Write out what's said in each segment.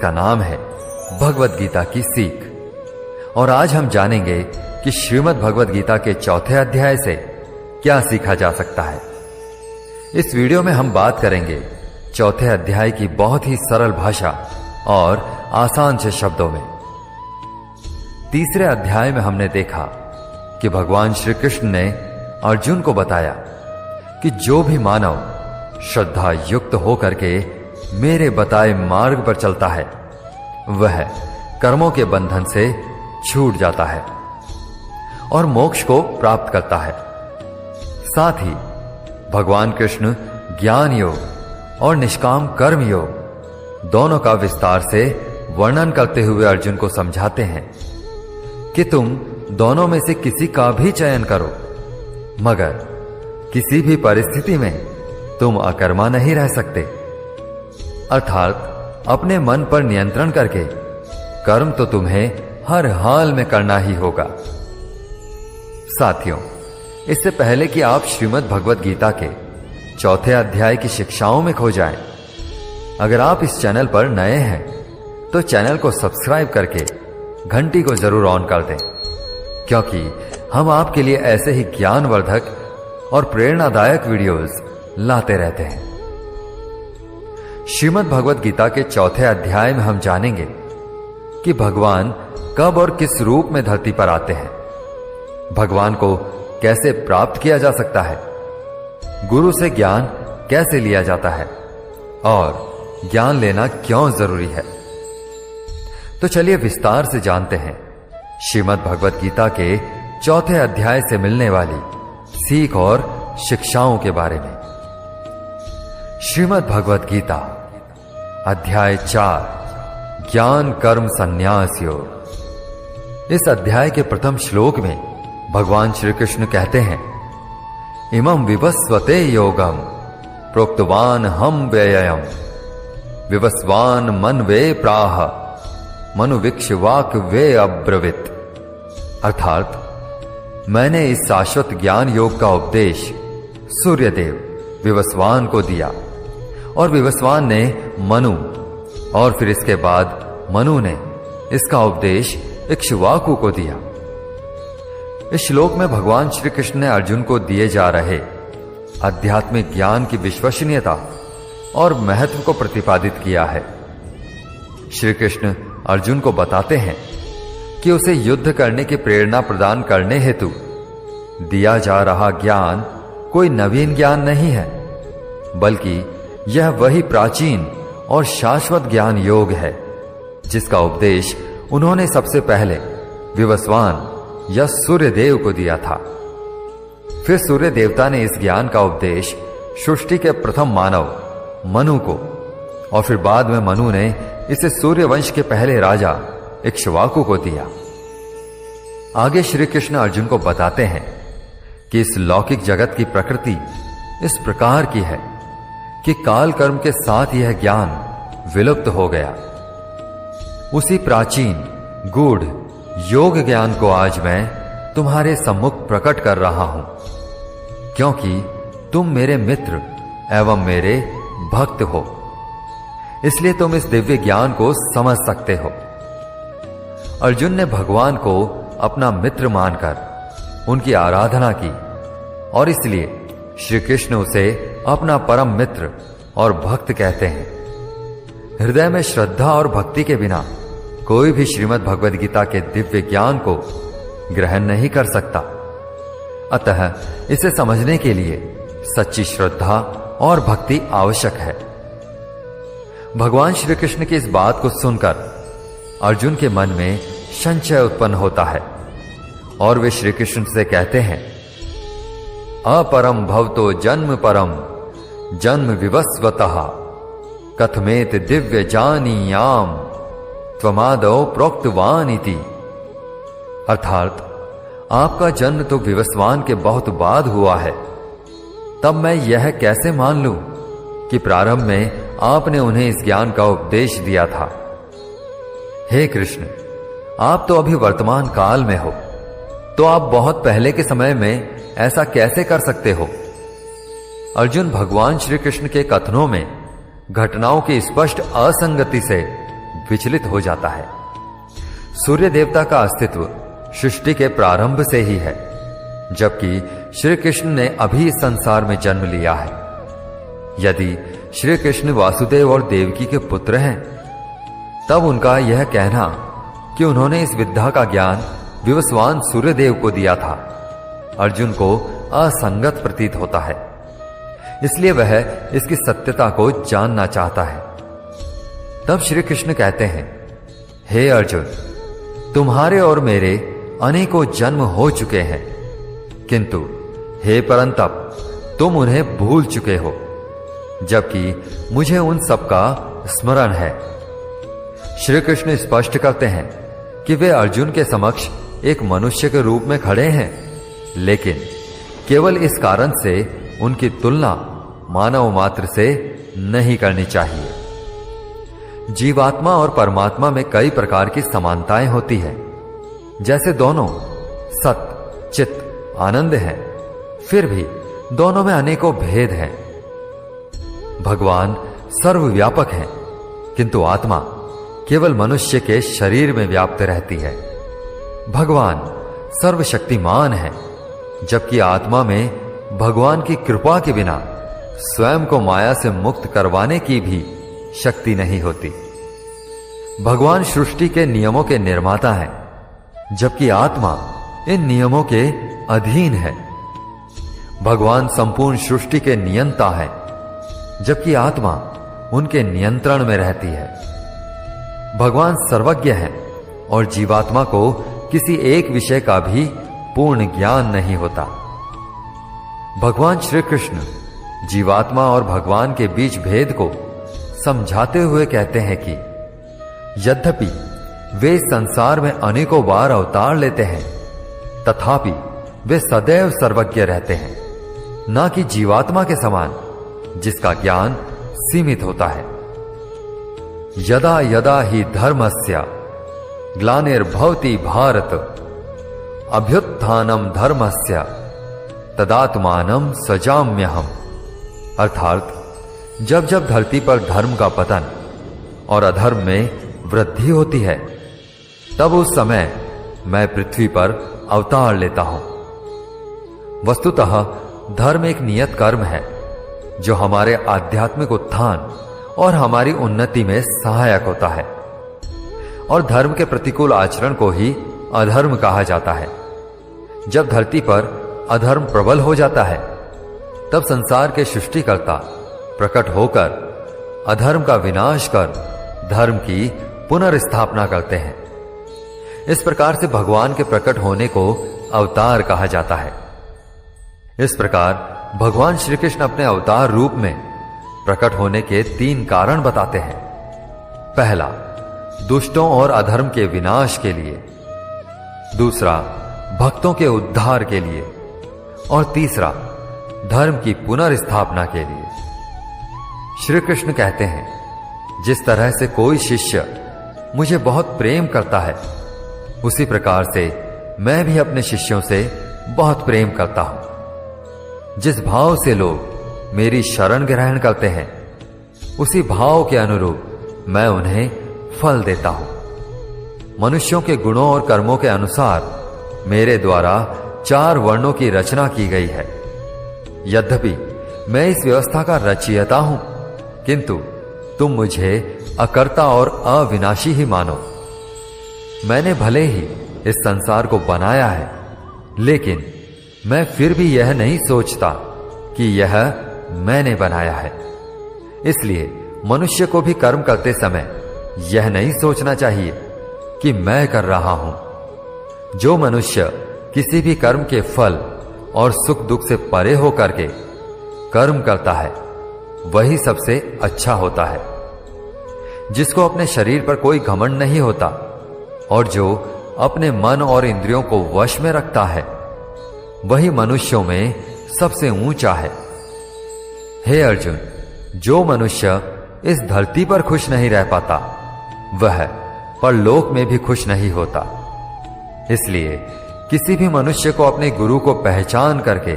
जिसका नाम है भगवद गीता की सीख। और आज हम जानेंगे कि श्रीमद् भगवद गीता के चौथे अध्याय से क्या सीखा जा सकता है। इस वीडियो में हम बात करेंगे चौथे अध्याय की बहुत ही सरल भाषा और आसान से शब्दों में। तीसरे अध्याय में हमने देखा कि भगवान श्री कृष्ण ने अर्जुन को बताया कि जो भी मानव श्रद्धा युक्त होकर के मेरे बताए मार्ग पर चलता है वह कर्मों के बंधन से छूट जाता है और मोक्ष को प्राप्त करता है। साथ ही भगवान कृष्ण ज्ञान योग और निष्काम कर्म योग दोनों का विस्तार से वर्णन करते हुए अर्जुन को समझाते हैं कि तुम दोनों में से किसी का भी चयन करो, मगर किसी भी परिस्थिति में तुम अकर्मा नहीं रह सकते। अर्थात अपने मन पर नियंत्रण करके कर्म तो तुम्हें हर हाल में करना ही होगा। साथियों, इससे पहले कि आप श्रीमद् भगवद गीता के चौथे अध्याय की शिक्षाओं में खो जाएं, अगर आप इस चैनल पर नए हैं तो चैनल को सब्सक्राइब करके घंटी को जरूर ऑन कर दें, क्योंकि हम आपके लिए ऐसे ही ज्ञानवर्धक और प्रेरणादायक वीडियोस लाते रहते हैं। श्रीमद् भगवद गीता के चौथे अध्याय में हम जानेंगे कि भगवान कब और किस रूप में धरती पर आते हैं, भगवान को कैसे प्राप्त किया जा सकता है, गुरु से ज्ञान कैसे लिया जाता है और ज्ञान लेना क्यों जरूरी है। तो चलिए विस्तार से जानते हैं श्रीमद् भगवद गीता के चौथे अध्याय से मिलने वाली सीख और शिक्षाओं के बारे में। श्रीमद् भगवद गीता अध्याय 4 ज्ञान कर्म संन्यास योग। इस अध्याय के प्रथम श्लोक में भगवान श्री कृष्ण कहते हैं, इमं विवस्वते योगम प्रोक्तवान हम व्ययम विवस्वान मन वे प्राह मनुविक्षवाक वे अब्रवीत। अर्थात मैंने इस शाश्वत ज्ञान योग का उपदेश सूर्यदेव विवस्वान को दिया और विवस्वान ने मनु, और फिर इसके बाद मनु ने इसका उपदेश इक्ष्वाकु को दिया। इस श्लोक में भगवान श्री कृष्ण ने अर्जुन को दिए जा रहे आध्यात्मिक ज्ञान की विश्वसनीयता और महत्व को प्रतिपादित किया है। श्री कृष्ण अर्जुन को बताते हैं कि उसे युद्ध करने की प्रेरणा प्रदान करने हेतु दिया जा रहा ज्ञान कोई नवीन ज्ञान नहीं है, बल्कि यह वही प्राचीन और शाश्वत ज्ञान योग है जिसका उपदेश उन्होंने सबसे पहले विवस्वान या सूर्यदेव को दिया था। फिर सूर्य देवता ने इस ज्ञान का उपदेश सृष्टि के प्रथम मानव मनु को, और फिर बाद में मनु ने इसे सूर्यवंश के पहले राजा इक्ष्वाकु को दिया। आगे श्री कृष्ण अर्जुन को बताते हैं कि इस लौकिक जगत की प्रकृति इस प्रकार की है कि काल कर्म के साथ यह ज्ञान विलुप्त हो गया। उसी प्राचीन गूढ़ योग ज्ञान को आज मैं तुम्हारे सम्मुख प्रकट कर रहा हूं, क्योंकि तुम मेरे मित्र एवं मेरे भक्त हो, इसलिए तुम इस दिव्य ज्ञान को समझ सकते हो। अर्जुन ने भगवान को अपना मित्र मानकर उनकी आराधना की और इसलिए श्री कृष्ण उसे अपना परम मित्र और भक्त कहते हैं। हृदय में श्रद्धा और भक्ति के बिना कोई भी श्रीमद् भगवद गीता के दिव्य ज्ञान को ग्रहण नहीं कर सकता। अतः इसे समझने के लिए सच्ची श्रद्धा और भक्ति आवश्यक है। भगवान श्री कृष्ण की इस बात को सुनकर अर्जुन के मन में संशय उत्पन्न होता है और वे श्री कृष्ण से कहते हैं, अपरम भवतो जन्म परम जन्म विवस्वतः कथमेत दिव्य जानीयाम त्वमादौ प्रोक्तवान इति। अर्थात आपका जन्म तो विवस्वान के बहुत बाद हुआ है, तब मैं यह कैसे मान लूं कि प्रारंभ में आपने उन्हें इस ज्ञान का उपदेश दिया था। हे कृष्ण, आप तो अभी वर्तमान काल में हो, तो आप बहुत पहले के समय में ऐसा कैसे कर सकते हो? अर्जुन भगवान श्री कृष्ण के कथनों में घटनाओं की स्पष्ट असंगति से विचलित हो जाता है। सूर्य देवता का अस्तित्व सृष्टि के प्रारंभ से ही है, जबकि श्री कृष्ण ने अभी इस संसार में जन्म लिया है। यदि श्री कृष्ण वासुदेव और देवकी के पुत्र हैं, तब उनका यह कहना कि उन्होंने इस विद्या का ज्ञान विवस्वान सूर्यदेव को दिया था, अर्जुन को असंगत प्रतीत होता है। इसलिए वह इसकी सत्यता को जानना चाहता है। तब श्री कृष्ण कहते हैं, हे अर्जुन, तुम्हारे और मेरे अनेकों जन्म हो चुके हैं, किंतु हे परंतप, तुम उन्हें भूल चुके हो, जबकि मुझे उन सब का स्मरण है। श्री कृष्ण स्पष्ट करते हैं कि वे अर्जुन के समक्ष एक मनुष्य के रूप में खड़े हैं, लेकिन केवल इस कारण से उनकी तुलना मानव मात्र से नहीं करनी चाहिए। जीवात्मा और परमात्मा में कई प्रकार की समानताएं होती है। जैसे दोनों सत चित आनंद हैं, फिर भी दोनों में अनेकों भेद हैं। भगवान सर्वव्यापक हैं, किंतु आत्मा केवल मनुष्य के शरीर में व्याप्त रहती है। भगवान सर्वशक्तिमान है, जबकि आत्मा में भगवान की कृपा के बिना स्वयं को माया से मुक्त करवाने की भी शक्ति नहीं होती। भगवान सृष्टि के नियमों के निर्माता हैं, जबकि आत्मा इन नियमों के अधीन है। भगवान संपूर्ण सृष्टि के नियंता है, जबकि आत्मा उनके नियंत्रण में रहती है। भगवान सर्वज्ञ है और जीवात्मा को किसी एक विषय का भी पूर्ण ज्ञान नहीं होता। भगवान श्री कृष्ण जीवात्मा और भगवान के बीच भेद को समझाते हुए कहते हैं कि यद्यपि वे इस संसार में अनेकों बार अवतार लेते हैं, तथापि वे सदैव सर्वज्ञ रहते हैं, ना कि जीवात्मा के समान जिसका ज्ञान सीमित होता है। यदा यदा ही धर्मस्य ग्लानिर्भवति भारत, अभ्युत्थानम धर्मस्य तदात्मानम सजाम्यहम्। अर्थात जब जब धरती पर धर्म का पतन और अधर्म में वृद्धि होती है, तब उस समय मैं पृथ्वी पर अवतार लेता हूं। वस्तुतः धर्म एक नियत कर्म है जो हमारे आध्यात्मिक उत्थान और हमारी उन्नति में सहायक होता है, और धर्म के प्रतिकूल आचरण को ही अधर्म कहा जाता है। जब धरती पर अधर्म प्रबल हो जाता है, तब संसार के सृष्टिकर्ता प्रकट होकर अधर्म का विनाश कर धर्म की पुनर्स्थापना करते हैं। इस प्रकार से भगवान के प्रकट होने को अवतार कहा जाता है। इस प्रकार भगवान श्री कृष्ण अपने अवतार रूप में प्रकट होने के 3 कारण बताते हैं। पहला, दुष्टों और अधर्म के विनाश के लिए। दूसरा, भक्तों के उद्धार के लिए। और तीसरा, धर्म की पुनर्स्थापना के लिए। श्री कृष्ण कहते हैं, जिस तरह से कोई शिष्य मुझे बहुत प्रेम करता है, उसी प्रकार से मैं भी अपने शिष्यों से बहुत प्रेम करता हूं। जिस भाव से लोग मेरी शरण ग्रहण करते हैं, उसी भाव के अनुरूप मैं उन्हें फल देता हूं। मनुष्यों के गुणों और कर्मों के अनुसार मेरे द्वारा 4 वर्णों की रचना की गई है। यद्यपि मैं इस व्यवस्था का रचयिता हूं, किंतु तुम मुझे अकर्ता और अविनाशी ही मानो। मैंने भले ही इस संसार को बनाया है, लेकिन मैं फिर भी यह नहीं सोचता कि यह मैंने बनाया है। इसलिए मनुष्य को भी कर्म करते समय यह नहीं सोचना चाहिए कि मैं कर रहा हूं। जो मनुष्य किसी भी कर्म के फल और सुख दुख से परे होकर के कर्म करता है, वही सबसे अच्छा होता है। जिसको अपने शरीर पर कोई घमंड नहीं होता और जो अपने मन और इंद्रियों को वश में रखता है, वही मनुष्यों में सबसे ऊंचा है। हे अर्जुन, जो मनुष्य इस धरती पर खुश नहीं रह पाता, वह परलोक में भी खुश नहीं होता। इसलिए किसी भी मनुष्य को अपने गुरु को पहचान करके,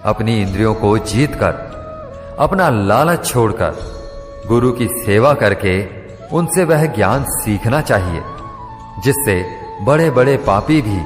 अपनी इंद्रियों को जीतकर, अपना लालच छोड़कर गुरु की सेवा करके उनसे वह ज्ञान सीखना चाहिए जिससे बड़े बड़े पापी भी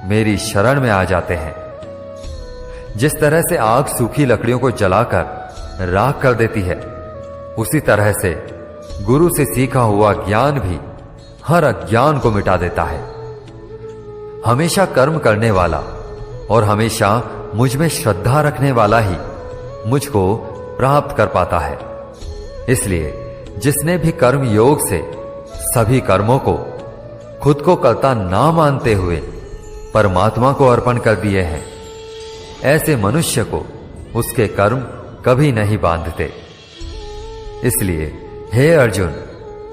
मेरी शरण में आ जाते हैं। जिस तरह से आग सूखी लकड़ियों को जलाकर राख कर देती है, उसी तरह से गुरु से सीखा हुआ ज्ञान भी हर अज्ञान को मिटा देता है। हमेशा कर्म करने वाला और हमेशा मुझ में श्रद्धा रखने वाला ही मुझको प्राप्त कर पाता है। इसलिए जिसने भी कर्म योग से सभी कर्मों को खुद को कर्ता ना मानते हुए परमात्मा को अर्पण कर दिए हैं, ऐसे मनुष्य को उसके कर्म कभी नहीं बांधते। इसलिए हे अर्जुन,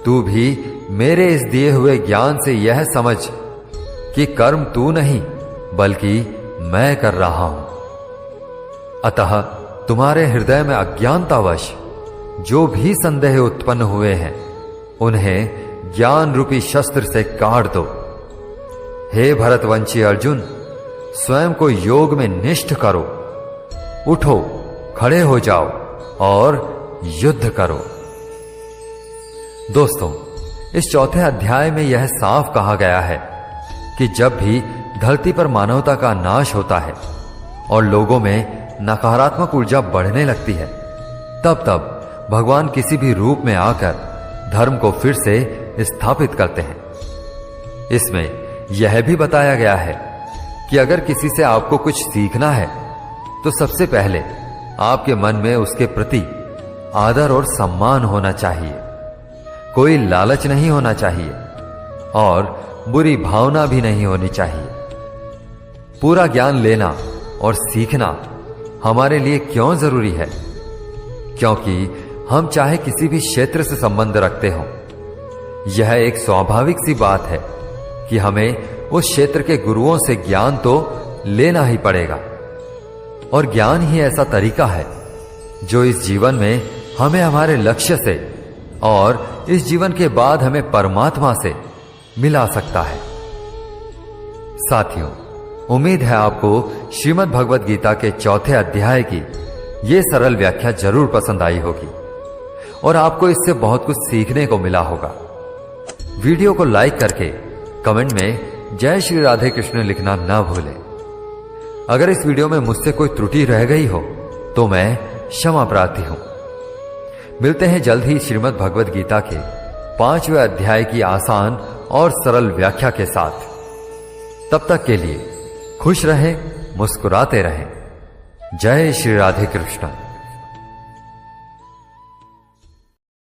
तू भी मेरे इस दिए हुए ज्ञान से यह समझ कि कर्म तू नहीं बल्कि मैं कर रहा हूं। अतः तुम्हारे हृदय में अज्ञानतावश जो भी संदेह उत्पन्न हुए हैं, उन्हें ज्ञान रूपी शस्त्र से काट दो। हे भरतवंशी अर्जुन, स्वयं को योग में निष्ठ करो, उठो, खड़े हो जाओ और युद्ध करो। दोस्तों, इस चौथे अध्याय में यह साफ कहा गया है कि जब भी धरती पर मानवता का नाश होता है और लोगों में नकारात्मक ऊर्जा बढ़ने लगती है, तब तब भगवान किसी भी रूप में आकर धर्म को फिर से स्थापित करते हैं। इसमें यह भी बताया गया है कि अगर किसी से आपको कुछ सीखना है तो सबसे पहले आपके मन में उसके प्रति आदर और सम्मान होना चाहिए। कोई लालच नहीं होना चाहिए और बुरी भावना भी नहीं होनी चाहिए। पूरा ज्ञान लेना और सीखना हमारे लिए क्यों जरूरी है? क्योंकि हम चाहे किसी भी क्षेत्र से संबंध रखते हो, यह एक स्वाभाविक सी बात है कि हमें उस क्षेत्र के गुरुओं से ज्ञान तो लेना ही पड़ेगा। और ज्ञान ही ऐसा तरीका है जो इस जीवन में हमें हमारे लक्ष्य से और इस जीवन के बाद हमें परमात्मा से मिला सकता है। साथियों, उम्मीद है आपको श्रीमद् भगवद गीता के चौथे अध्याय की ये सरल व्याख्या जरूर पसंद आई होगी और आपको इससे बहुत कुछ सीखने को मिला होगा। वीडियो को लाइक करके कमेंट में जय श्री राधे कृष्ण लिखना ना भूलें। अगर इस वीडियो में मुझसे कोई त्रुटि रह गई हो तो मैं क्षमा प्रार्थी हूं। मिलते हैं जल्द ही श्रीमद् भगवद गीता के 5वें अध्याय की आसान और सरल व्याख्या के साथ। तब तक के लिए खुश रहें, मुस्कुराते रहें। जय श्री राधे कृष्ण।